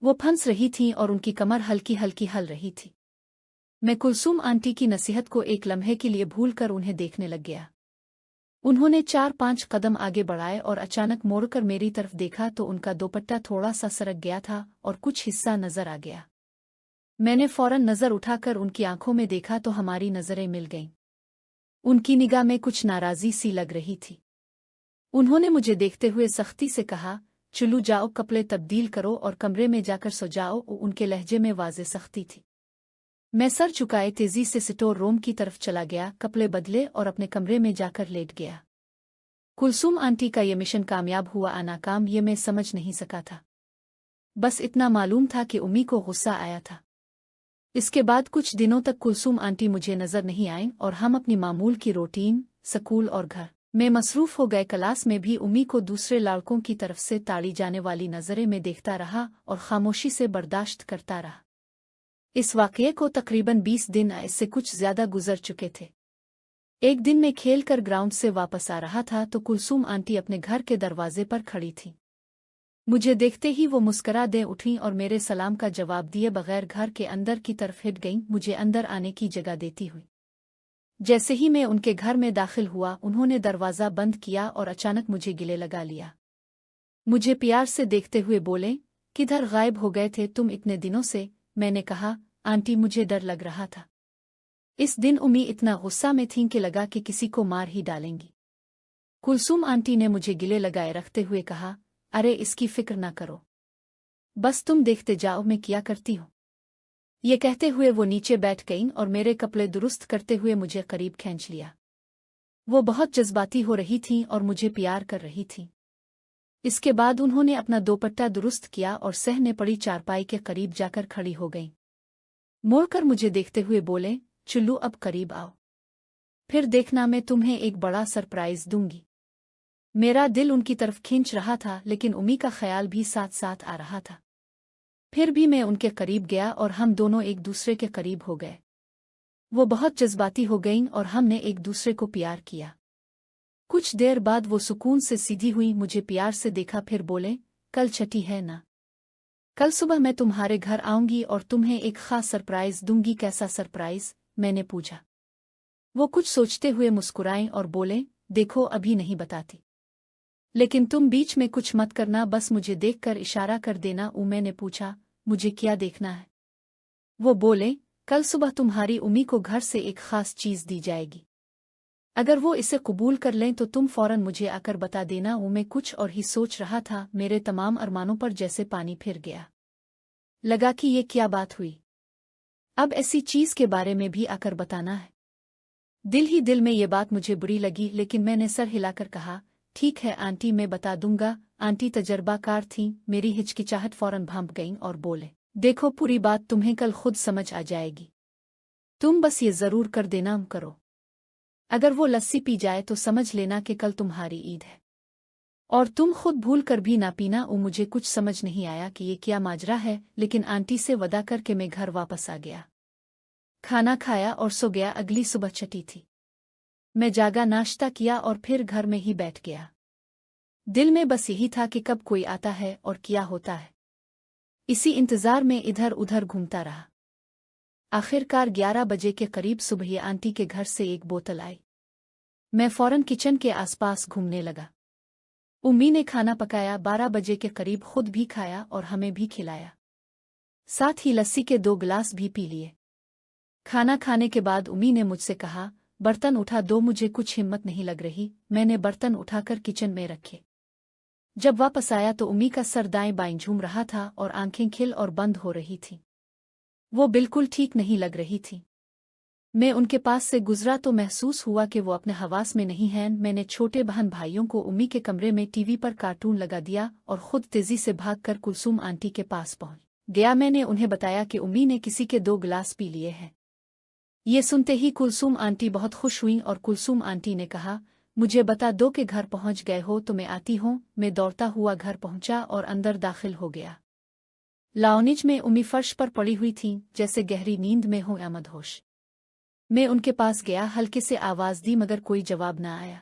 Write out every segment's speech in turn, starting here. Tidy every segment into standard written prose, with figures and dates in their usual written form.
वो फंस रही थीं और उनकी कमर हल्की हल्की हल रही थी। मैं कुलसूम आंटी की नसीहत को एक लम्हे के लिए भूल कर उन्हें देखने लग गया। उन्होंने 4-5 कदम आगे बढ़ाए और अचानक मोड़कर मेरी तरफ देखा तो उनका दोपट्टा थोड़ा सा सरक गया था और कुछ हिस्सा नजर आ गया। मैंने फौरन नजर उठाकर उनकी आंखों में देखा तो हमारी नजरें मिल गईं। उनकी निगाह में कुछ नाराजगी सी लग रही थी। उन्होंने मुझे देखते हुए सख्ती से कहा, चलू जाओ, कपड़े तब्दील करो और कमरे में जाकर सो जाओ। उनके लहजे में वाज़े सख्ती थी। मैं सर झुकाए तेजी से स्टोर रूम की तरफ चला गया, कपड़े बदले और अपने कमरे में जाकर लेट गया। कुलसूम आंटी का ये मिशन कामयाब हुआ या नाकाम ये मैं समझ नहीं सका था। बस इतना मालूम था कि उम्मी को गुस्सा आया था। इसके बाद कुछ दिनों तक कुलसूम आंटी मुझे नजर नहीं आईं और हम अपनी मामूल की रूटीन, स्कूल और घर में मसरूफ हो गए। क्लास में भी उम्मी को दूसरे लड़कों की तरफ से ताड़ी जाने वाली नजरें में देखता रहा और खामोशी से बर्दाश्त करता रहा। इस वाकये को तकरीबन 20 दिन इससे कुछ ज्यादा गुजर चुके थे। एक दिन मैं खेल कर ग्राउंड से वापस आ रहा था तो कुलसूम आंटी अपने घर के दरवाजे पर खड़ी थी। मुझे देखते ही वो मुस्करा दे उठीं और मेरे सलाम का जवाब दिए बगैर घर के अंदर की तरफ हिट गईं, मुझे अंदर आने की जगह देती हुई। जैसे ही मैं उनके घर में दाखिल हुआ उन्होंने दरवाज़ा बंद किया और अचानक मुझे गिले लगा लिया। मुझे प्यार से देखते हुए बोले, किधर गायब हो गए थे तुम इतने दिनों से? मैंने कहा, आंटी मुझे डर लग रहा था। इस दिन उम्मी इतना गुस्सा में थीं कि लगा कि किसी को मार ही डालेंगी। कुलसूम आंटी ने मुझे गिले लगाए रखते हुए कहा, अरे इसकी फिक्र ना करो, बस तुम देखते जाओ मैं क्या करती हूँ। ये कहते हुए वो नीचे बैठ गईं और मेरे कपड़े दुरुस्त करते हुए मुझे करीब खींच लिया। वो बहुत जज्बाती हो रही थीं और मुझे प्यार कर रही थीं। इसके बाद उन्होंने अपना दोपट्टा दुरुस्त किया और सहने पड़ी चारपाई के करीब जाकर खड़ी हो गईं। मोड़कर मुझे देखते हुए बोले, चुल्लू अब करीब आओ, फिर देखना मैं तुम्हें एक बड़ा सरप्राइज दूंगी। मेरा दिल उनकी तरफ खींच रहा था लेकिन उम्मी का ख्याल भी साथ साथ आ रहा था। फिर भी मैं उनके करीब गया और हम दोनों एक दूसरे के करीब हो गए। वो बहुत जज्बाती हो गईं और हमने एक दूसरे को प्यार किया। कुछ देर बाद वो सुकून से सीधी हुई, मुझे प्यार से देखा, फिर बोले, कल छठी है ना? कल सुबह मैं तुम्हारे घर आऊंगी और तुम्हें एक खास सरप्राइज दूंगी। कैसा सरप्राइज? मैंने पूछा। वो कुछ सोचते हुए मुस्कुराएं और बोले, देखो अभी नहीं बताती, लेकिन तुम बीच में कुछ मत करना, बस मुझे देखकर इशारा कर देना। मैंने पूछा, मुझे क्या देखना है? वो बोले, कल सुबह तुम्हारी उम्मी को घर से एक खास चीज दी जाएगी। अगर वो इसे कबूल कर लें तो तुम फौरन मुझे आकर बता देना। मैं कुछ और ही सोच रहा था, मेरे तमाम अरमानों पर जैसे पानी फिर गया। लगा कि ये क्या बात हुई, अब ऐसी चीज के बारे में भी आकर बताना है। दिल ही दिल में ये बात मुझे बुरी लगी लेकिन मैंने सर हिलाकर कहा, ठीक है आंटी, मैं बता दूंगा। आंटी तजर्बाकार थीं, मेरी हिचकिचाहट फौरन भांप गईं और बोले, देखो पूरी बात तुम्हें कल खुद समझ आ जाएगी, तुम बस ये जरूर कर देना करो। अगर वो लस्सी पी जाए तो समझ लेना कि कल तुम्हारी ईद है, और तुम खुद भूल कर भी ना पीना। मुझे कुछ समझ नहीं आया कि ये क्या माजरा है, लेकिन आंटी से वदा करके मैं घर वापस आ गया, खाना खाया और सो गया। अगली सुबह छठी थी। मैं जागा, नाश्ता किया और फिर घर में ही बैठ गया। दिल में बस यही था कि कब कोई आता है और क्या होता है। इसी इंतजार में इधर उधर घूमता रहा। आखिरकार 11 बजे के करीब सुबह आंटी के घर से एक बोतल आई। मैं फौरन किचन के आसपास घूमने लगा। उम्मी ने खाना पकाया, 12 बजे के करीब खुद भी खाया और हमें भी खिलाया, साथ ही लस्सी के 2 गिलास भी पी लिए। खाना खाने के बाद उम्मी ने मुझसे कहा, बर्तन उठा दो, मुझे कुछ हिम्मत नहीं लग रही। मैंने बर्तन उठाकर किचन में रखे। जब वापस आया तो उम्मी का सर दाएं बाएं झूम रहा था और आंखें खिल और बंद हो रही थीं। वो बिल्कुल ठीक नहीं लग रही थी। मैं उनके पास से गुजरा तो महसूस हुआ कि वो अपने हवास में नहीं हैं। मैंने छोटे बहन भाइयों को उम्मी के कमरे में टीवी पर कार्टून लगा दिया और खुद तेजी से भागकर कुलसूम आंटी के पास पहुंच गया। मैंने उन्हें बताया कि उम्मी ने किसी के 2 गिलास पी लिए हैं। ये सुनते ही कुलसूम आंटी बहुत खुश हुईं और कुलसूम आंटी ने कहा, मुझे बता दो कि घर पहुंच गए हो तो मैं आती हूँ। मैं दौड़ता हुआ घर पहुंचा और अंदर दाखिल हो गया। लाउंज में उम्मी फर्श पर पड़ी हुई थीं, जैसे गहरी नींद में हो या मदहोश। मैं उनके पास गया, हल्के से आवाज दी मगर कोई जवाब न आया।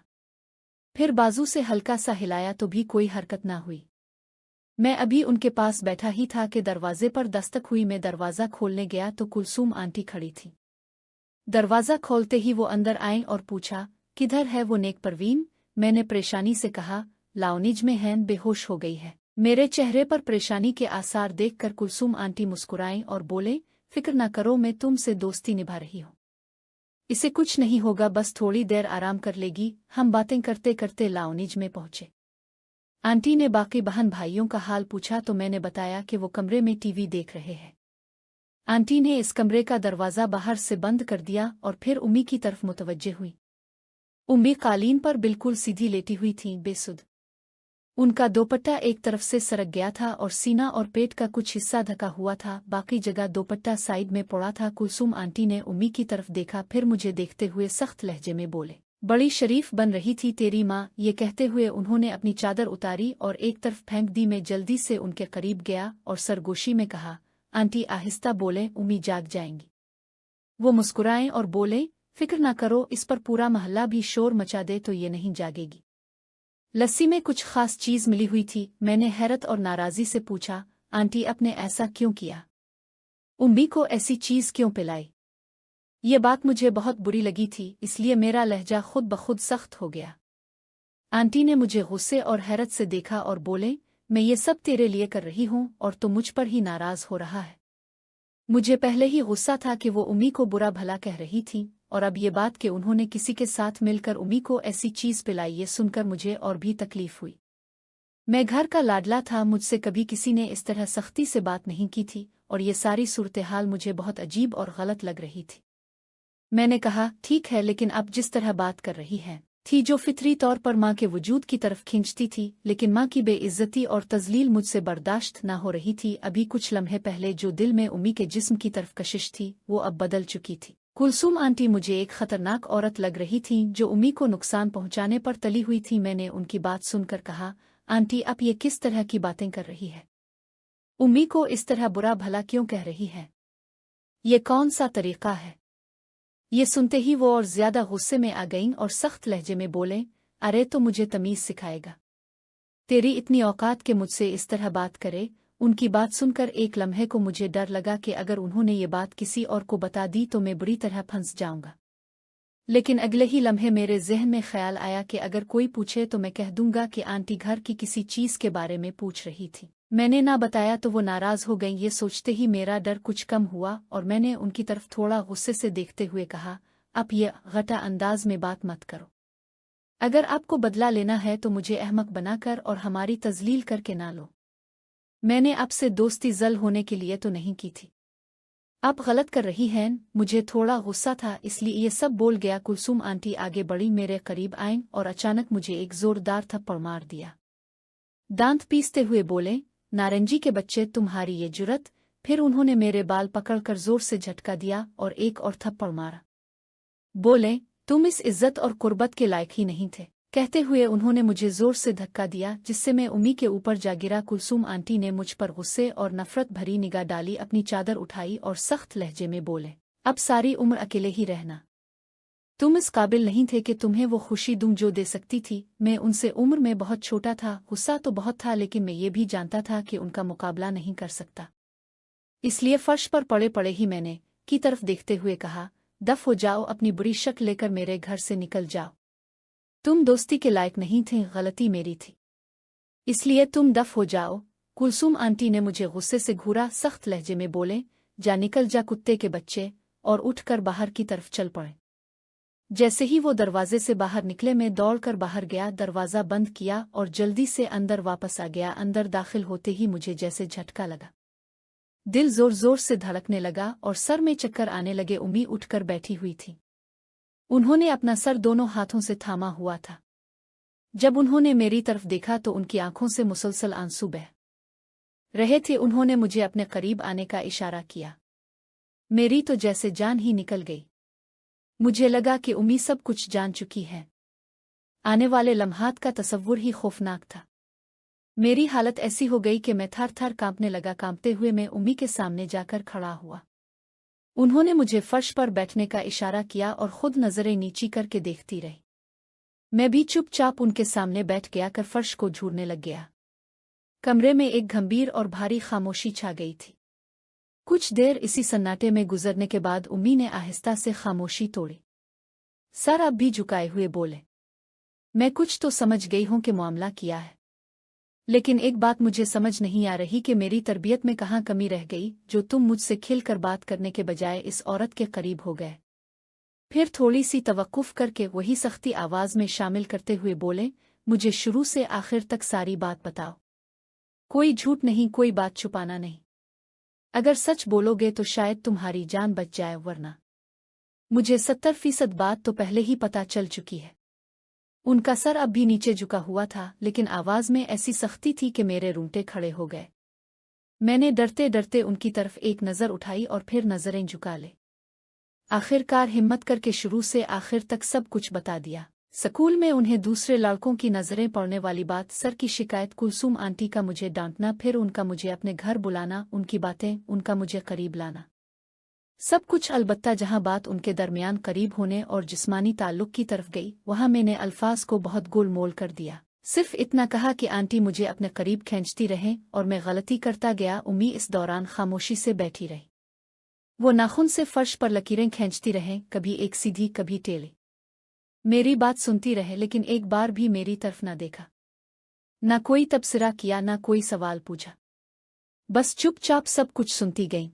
फिर बाजू से हल्का सा हिलाया तो भी कोई हरकत न हुई। मैं अभी उनके पास बैठा ही था कि दरवाजे पर दस्तक हुई। मैं दरवाज़ा खोलने गया तो कुलसूम आंटी खड़ी थी। दरवाज़ा खोलते ही वो अंदर आए और पूछा, किधर है वो नेक परवीन? मैंने परेशानी से कहा, लाउनिज में है, बेहोश हो गई है। मेरे चेहरे पर परेशानी के आसार देखकर कुलसूम आंटी मुस्कुराईं और बोले, फिक्र न करो, मैं तुमसे दोस्ती निभा रही हूँ। इसे कुछ नहीं होगा, बस थोड़ी देर आराम कर लेगी। हम बातें करते करते लाउनिज में पहुंचे। आंटी ने बाकी बहन भाइयों का हाल पूछा तो मैंने बताया कि वो कमरे में टीवी देख रहे हैं। आंटी ने इस कमरे का दरवाज़ा बाहर से बंद कर दिया और फिर उम्मी की तरफ मुतवज्जे हुई। उम्मी कालीन पर बिल्कुल सीधी लेटी हुई थीं, बेसुध। उनका दोपट्टा एक तरफ से सरक गया था और सीना और पेट का कुछ हिस्सा ढका हुआ था, बाकी जगह दोपट्टा साइड में पड़ा था। कुलसूम आंटी ने उम्मी की तरफ देखा, फिर मुझे देखते हुए सख्त लहजे में बोले, बड़ी शरीफ बन रही थी तेरी माँ। ये कहते हुए उन्होंने अपनी चादर उतारी और एक तरफ फेंक दी। मैं जल्दी से उनके करीब गया और सरगोशी में कहा, आंटी आहिस्ता बोले, उम्मी जाग जाएंगी। वो मुस्कुराएं और बोले, फिक्र ना करो, इस पर पूरा मोहल्ला भी शोर मचा दे तो ये नहीं जागेगी। लस्सी में कुछ खास चीज मिली हुई थी। मैंने हैरत और नाराजी से पूछा, आंटी आपने ऐसा क्यों किया? उम्मी को ऐसी चीज क्यों पिलाई? ये बात मुझे बहुत बुरी लगी थी, इसलिए मेरा लहजा खुद ब खुद सख्त हो गया। आंटी ने मुझे गुस्से और हैरत से देखा और बोले, मैं ये सब तेरे लिए कर रही हूँ और तू मुझ पर ही नाराज हो रहा है। मुझे पहले ही गुस्सा था कि वो उम्मी को बुरा भला कह रही थी, और अब ये बात कि उन्होंने किसी के साथ मिलकर उम्मी को ऐसी चीज पिलाई, ये सुनकर मुझे और भी तकलीफ हुई। मैं घर का लाडला था, मुझसे कभी किसी ने इस तरह सख्ती से बात नहीं की थी और ये सारी सूरत-ए-हाल मुझे बहुत अजीब और गलत लग रही थी। मैंने कहा, ठीक है, लेकिन अब जिस तरह बात कर रही है थी, जो फितरी तौर पर माँ के वजूद की तरफ खींचती थी, लेकिन माँ की बेइज्जती और तजलील मुझसे बर्दाश्त न हो रही थी। अभी कुछ लम्हे पहले जो दिल में उम्मी के जिस्म की तरफ कशिश थी, वो अब बदल चुकी थी। कुलसूम आंटी मुझे एक खतरनाक औरत लग रही थी जो उम्मी को नुकसान पहुंचाने पर तली हुई थी। मैंने उनकी बात सुनकर कहा, आंटी आप ये किस तरह की बातें कर रही है? उम्मी को इस तरह बुरा भला क्यों कह रही है? ये कौन सा तरीका है? ये सुनते ही वो और ज्यादा गुस्से में आ गईं और सख्त लहजे में बोले, अरे तो मुझे तमीज सिखाएगा? तेरी इतनी औकात के मुझसे इस तरह बात करे? उनकी बात सुनकर एक लम्हे को मुझे डर लगा कि अगर उन्होंने ये बात किसी और को बता दी तो मैं बुरी तरह फंस जाऊंगा। लेकिन अगले ही लम्हे मेरे ज़हन में ख्याल आया कि अगर कोई पूछे तो मैं कह दूंगा कि आंटी घर की किसी चीज़ के बारे में पूछ रही थी। मैंने ना बताया तो वो नाराज हो गई। ये सोचते ही मेरा डर कुछ कम हुआ और मैंने उनकी तरफ थोड़ा गुस्से से देखते हुए कहा, अब ये घटा अंदाज में बात मत करो। अगर आपको बदला लेना है तो मुझे अहमक बनाकर और हमारी तजलील करके ना लो। मैंने आपसे दोस्ती जल होने के लिए तो नहीं की थी। आप गलत कर रही हैं। मुझे थोड़ा गुस्सा था, इसलिए ये सब बोल गया। कुलसूम आंटी आगे बढ़ी, मेरे करीब आईं और अचानक मुझे एक जोरदार थप्पड़ मार दिया। दांत पीसते हुए बोले, नारंगी के बच्चे, तुम्हारी ये जुर्रत! फिर उन्होंने मेरे बाल पकड़कर जोर से झटका दिया और एक और थप्पड़ मारा। बोले, तुम इस इज्जत और कुर्बत के लायक ही नहीं थे। कहते हुए उन्होंने मुझे जोर से धक्का दिया, जिससे मैं उम्मी के ऊपर जा गिरा। कुलसूम आंटी ने मुझ पर गुस्से और नफरत भरी निगाह डाली, अपनी चादर उठाई और सख्त लहजे में बोले, अब सारी उम्र अकेले ही रहना। तुम इस काबिल नहीं थे कि तुम्हें वो खुशी दूं जो दे सकती थी। मैं उनसे उम्र में बहुत छोटा था, गुस्सा तो बहुत था, लेकिन मैं ये भी जानता था कि उनका मुकाबला नहीं कर सकता। इसलिए फर्श पर पड़े पड़े ही मैंने की तरफ देखते हुए कहा, दफ हो जाओ, अपनी बुरी शक्ल लेकर मेरे घर से निकल जाओ। तुम दोस्ती के लायक नहीं थे, गलती मेरी थी, इसलिए तुम दफ हो जाओ। कुलसूम आंटी ने मुझे गुस्से से घूरा, सख्त लहजे में बोले, जा निकल जा कुत्ते के बच्चे, और उठकर बाहर की तरफ चल पड़े। जैसे ही वो दरवाजे से बाहर निकले, मैं दौड़कर बाहर गया, दरवाज़ा बंद किया और जल्दी से अंदर वापस आ गया। अंदर दाखिल होते ही मुझे जैसे झटका लगा, दिल जोर जोर से धड़कने लगा और सर में चक्कर आने लगे। उम्मी उठकर बैठी हुई थी। उन्होंने अपना सर दोनों हाथों से थामा हुआ था। जब उन्होंने मेरी तरफ देखा तो उनकी आंखों से मुसलसल आंसू बह रहे थे। उन्होंने मुझे अपने करीब आने का इशारा किया। मेरी तो जैसे जान ही निकल गई। मुझे लगा कि उम्मी सब कुछ जान चुकी है। आने वाले लम्हात का तसव्वुर ही खौफनाक था। मेरी हालत ऐसी हो गई कि मैं थर थर कांपने लगा। कांपते हुए मैं उम्मी के सामने जाकर खड़ा हुआ। उन्होंने मुझे फर्श पर बैठने का इशारा किया और खुद नजरें नीची करके देखती रही। मैं भी चुपचाप उनके सामने बैठ गया कर फर्श को झूरने लग गया। कमरे में एक गंभीर और भारी खामोशी छा गई थी। कुछ देर इसी सन्नाटे में गुजरने के बाद उम्मी ने आहिस्ता से खामोशी तोड़ी। सर अब भी झुकाए हुए बोले, मैं कुछ तो समझ गई हूं कि मामला किया है, लेकिन एक बात मुझे समझ नहीं आ रही कि मेरी तरबियत में कहाँ कमी रह गई जो तुम मुझसे खिलकर बात करने के बजाय इस औरत के करीब हो गए। फिर थोड़ी सी तवक्कुफ करके वही सख्ती आवाज में शामिल करते हुए बोले, मुझे शुरू से आखिर तक सारी बात बताओ। कोई झूठ नहीं, कोई बात छुपाना नहीं। अगर सच बोलोगे तो शायद तुम्हारी जान बच जाए, वरना मुझे 70% बात तो पहले ही पता चल चुकी है। उनका सर अब भी नीचे झुका हुआ था, लेकिन आवाज में ऐसी सख्ती थी कि मेरे रूंगटे खड़े हो गए। मैंने डरते डरते उनकी तरफ एक नज़र उठाई और फिर नज़रें झुका ले। आखिरकार हिम्मत करके शुरू से आखिर तक सब कुछ बता दिया। स्कूल में उन्हें दूसरे लड़कों की नज़रें पड़ने वाली बात, सर की शिकायत, कुलसूम आंटी का मुझे डांटना, फिर उनका मुझे अपने घर बुलाना, उनकी बातें, उनका मुझे करीब लाना, सब कुछ। अलबत्ता जहां बात उनके दरमियान करीब होने और जिस्मानी ताल्लुक की तरफ गई, वहां मैंने अल्फाज को बहुत गोलमोल कर दिया। सिर्फ इतना कहा कि आंटी मुझे अपने करीब खींचती रहें और मैं गलती करता गया। उम्मी इस दौरान खामोशी से बैठी रही। वो नाखून से फर्श पर लकीरें खींचती रहें, कभी एक सीधी कभी टेढ़ी। मेरी बात सुनती रहे, लेकिन एक बार भी मेरी तरफ न देखा, न कोई तबसरा किया, न कोई सवाल पूछा। बस चुपचाप सब कुछ सुनती गई।